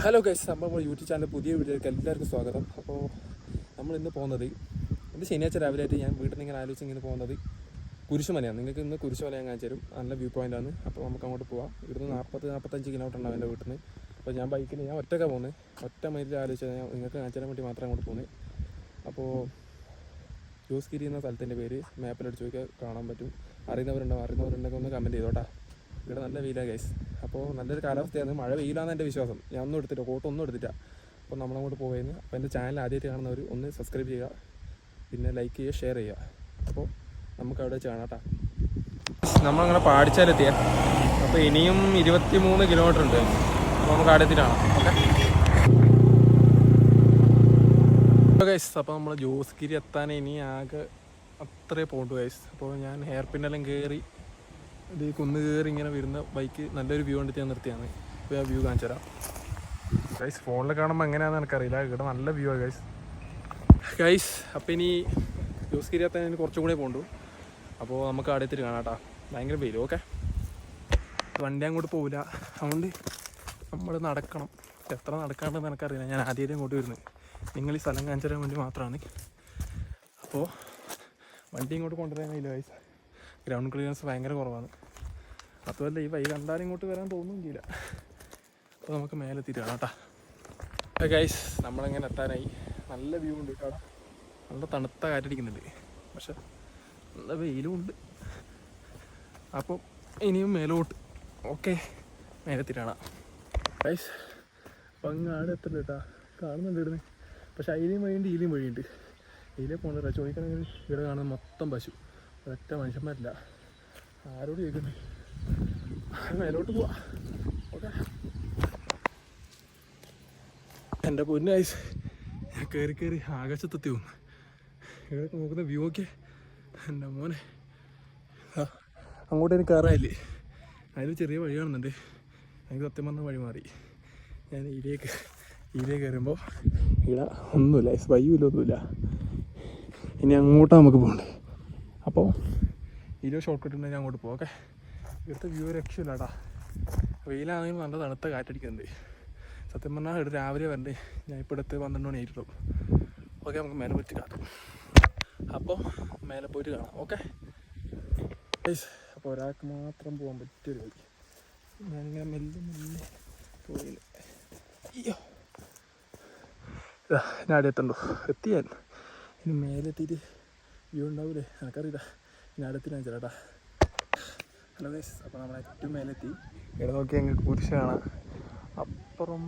Hello guys, നമ്മൾ YouTube channel പുതിയ വീഡിയോയിലേക്ക് എല്ലാവർക്കും സ്വാഗതം. അപ്പോൾ നമ്മൾ ഇന്ന് പോകുന്നത് ശനിയാഴ്ച രാവിലെ ആയിട്ട് ഞാൻ വീട്ടിൽ നിന്ന് ഇങ്ങനെ ആലോചിച്ച് ഇങ്ങനെ പോകുന്നത് കുരിശുമലയാണ്. നിങ്ങൾക്ക് ഇന്ന് കുരിശുമല ഞാൻ കാണിച്ചു തരും. നല്ല വ്യൂ പോയിൻ്റാണ്. അപ്പോൾ നമുക്ക് അങ്ങോട്ട് പോകാം. ഇവിടുന്ന് 40-45 കിലോമീറ്റർ ഉണ്ടാവും എൻ്റെ വീട്ടിൽ നിന്ന്. അപ്പോൾ ഞാൻ ഒറ്റയ്ക്കാണ് പോകുന്നത്. ഒറ്റ മൈലിൽ ആലോചിച്ചാൽ ഞാൻ നിങ്ങൾക്ക് കാണിച്ചു തരാൻ വേണ്ടി മാത്രം അങ്ങോട്ട് പോകുന്നത്. അപ്പോൾ ജോസ്ഗിരി എന്ന സ്ഥലത്തിൻ്റെ പേര് മാപ്പിലടിച്ച് ചോദിക്കാൻ കാണാൻ പറ്റും. അറിയുന്നവരുണ്ടെങ്കിൽ ഒന്ന് കമൻറ്റ് ചെയ്തോട്ടാ. ഇവിടെ നല്ല വെയിലാണ് ഗൈസ്. അപ്പോൾ നല്ലൊരു കാലാവസ്ഥയാണ്. മഴ വെയിലാണെന്ന് എൻ്റെ വിശ്വാസം. ഞാൻ ഒന്നും എടുത്തില്ല, കോട്ടൊന്നും എടുത്തില്ല. അപ്പോൾ നമ്മളങ്ങോട്ട് പോകുന്നത്. അപ്പോൾ എൻ്റെ ചാനൽ ആദ്യമായിട്ട് കാണുന്നവർ ഒന്ന് സബ്സ്ക്രൈബ് ചെയ്യുക, പിന്നെ ലൈക്ക് ചെയ്യുക, ഷെയർ ചെയ്യുക. അപ്പോൾ നമുക്ക് അവിടെ വെച്ച് കാണാം കേട്ടോ. നമ്മളങ്ങനെ പാടിച്ചാലെത്തിയ. അപ്പോൾ ഇനിയും 23 കിലോമീറ്റർ ഉണ്ട്. അപ്പോൾ നമുക്ക് അവിടെ എത്തിയിട്ടാണ്. ഓക്കെ ഗൈസ്, അപ്പോൾ നമ്മൾ ജോസ്ഗിരി എത്താൻ ഇനി ആകെ അത്രേ പോകണ്ടു ഗൈസ്. അപ്പോൾ ഞാൻ ഹെയർ പിന്നെല്ലാം കയറി ഇത് കുന്ന് കയറി ഇങ്ങനെ വരുന്ന ബൈക്ക് നല്ലൊരു വ്യൂ കണ്ടിട്ട് ഞാൻ നിർത്തിയാണ്. ഇപ്പോൾ ആ വ്യൂ കാണിച്ചു തരാം ഗൈസ്. ഫോണിൽ കാണുമ്പോൾ എങ്ങനെയാണെന്ന് എനിക്കറിയില്ല. ഇവിടെ നല്ല വ്യൂ ആണ് ഗൈസ്. അപ്പോൾ ഇനി ജോസ്ഗിരി എത്താൻ ഇനി കുറച്ചും കൂടെ പോകണ്ടു. അപ്പോൾ നമുക്ക് അവിടെ എത്തിയിട്ട് കാണാം കേട്ടോ. ഭയങ്കര വെയിലും. ഓക്കെ, വണ്ടി അങ്ങോട്ട് പോകില്ല, അതുകൊണ്ട് നമ്മൾ നടക്കണം. എത്ര നടക്കാണ്ടെന്ന് എനിക്കറിയില്ല. ഞാൻ ആദ്യമായിട്ട് അങ്ങോട്ട് വരുന്നത്. നിങ്ങൾ ഈ സ്ഥലം കാണിച്ചു തരാൻ വേണ്ടി മാത്രമാണ്. അപ്പോൾ വണ്ടി ഇങ്ങോട്ട് കൊണ്ടുവരാൻ കഴിയില്ല ഗൈസ്. ഗ്രൗണ്ട് ക്ലിയറൻസ് ഭയങ്കര കുറവാണ്. അതുമല്ല ഈ വഴി കണ്ടാലും ഇങ്ങോട്ട് വരാൻ തോന്നുന്നില്ല. അപ്പോൾ നമുക്ക് മേലെത്തിയിട്ട് കാണാം കേട്ടോ. ഗൈസ്, നമ്മളിങ്ങനെ എത്താനായി. നല്ല വ്യൂ ഉണ്ട് കേട്ടോ. നല്ല തണുത്ത കാറ്റടിക്കുന്നുണ്ട്, പക്ഷെ നല്ല വെയിലും ഉണ്ട്. അപ്പോൾ ഇനിയും മേലോട്ട്. ഓക്കെ, മേലെത്തിയിട്ട് കാണാം ഗൈസ്. അപ്പോൾ അങ്ങാട് എത്തുന്നുണ്ട് കേട്ടോ. കാണുന്നുണ്ട് ഇവിടുന്ന്. പക്ഷെ അതിലേയും വഴിയുണ്ട്, ഇതിലേയും വഴിയുണ്ട്. ഇതിലേ പോകണ്ട ചോദിക്കണമെങ്കിൽ ഇവിടെ കാണുന്നത് മൊത്തം പശു, ഒറ്റ മനുഷ്യന്മാരില്ല. ആരോട് ചോദിക്കുന്നു? മേലോട്ട് പോവാ. ഓക്കെ, എൻ്റെ പൊന്നു ഐസ്, ഞാൻ കയറി ആകാശത്തെത്തി പോകുന്നു. ഇവിടെ നോക്കുന്ന വ്യൂ ഒക്കെ എൻ്റെ മോനെ. അങ്ങോട്ട് എനിക്ക് കയറാനില്ലേ? അതിൽ ചെറിയ വഴി കാണുന്നുണ്ട്. എനിക്ക് സത്യം പറഞ്ഞ വഴി മാറി. ഞാൻ ഇതിലേക്ക് കയറുമ്പോൾ ഇവിടെ ഒന്നുമില്ല ഐസ്, വയ്യുമില്ല, ഒന്നുമില്ല. ഇനി അങ്ങോട്ടാണ് നമുക്ക് പോകണ്ടേ. അപ്പോൾ ഷോർട്ട് കട്ട് ഉണ്ടെങ്കിൽ അങ്ങോട്ട് പോകും. ഓക്കെ, ഇവിടുത്തെ വ്യൂ രക്ഷയില്ല കേട്ടാ. വെയിലാണെങ്കിലും നല്ല തണുത്ത കാറ്റടിക്കുന്നുണ്ട്. സത്യം പറഞ്ഞാൽ ഇവിടെ രാവിലെ വരണ്ടേ. ഞാൻ ഇപ്പോൾ എടുത്ത് 12 മണി ആയിട്ടുള്ളൂ. ഓക്കെ, നമുക്ക് മേലെ പോയിട്ട് കാണാം. അപ്പോൾ മേലെ പോയിട്ട് കാണാം. ഓക്കെ, അപ്പോൾ ഒരാൾക്ക് മാത്രം പോകാൻ പറ്റിയൊരു വഴി. ഞാനിങ്ങനെ മെല്ലെ പോയില്ല. അയ്യോ, ഞാൻ അവിടെ എത്തി ഞാൻ. ഇനി മേലെ എത്തിയിട്ട് വ്യൂ ഉണ്ടാവില്ലേ എനിക്കറിയില്ല. ഇനി അടുത്ത് ഞാൻ ചേട്ടാ. ഹലോ ഗൈസ്, അപ്പോൾ നമ്മൾ ഏറ്റവും മേലെത്തി. ഇവിടെ നോക്കി ഞങ്ങൾക്ക് കുരിശ് കാണാം. അപ്പുറം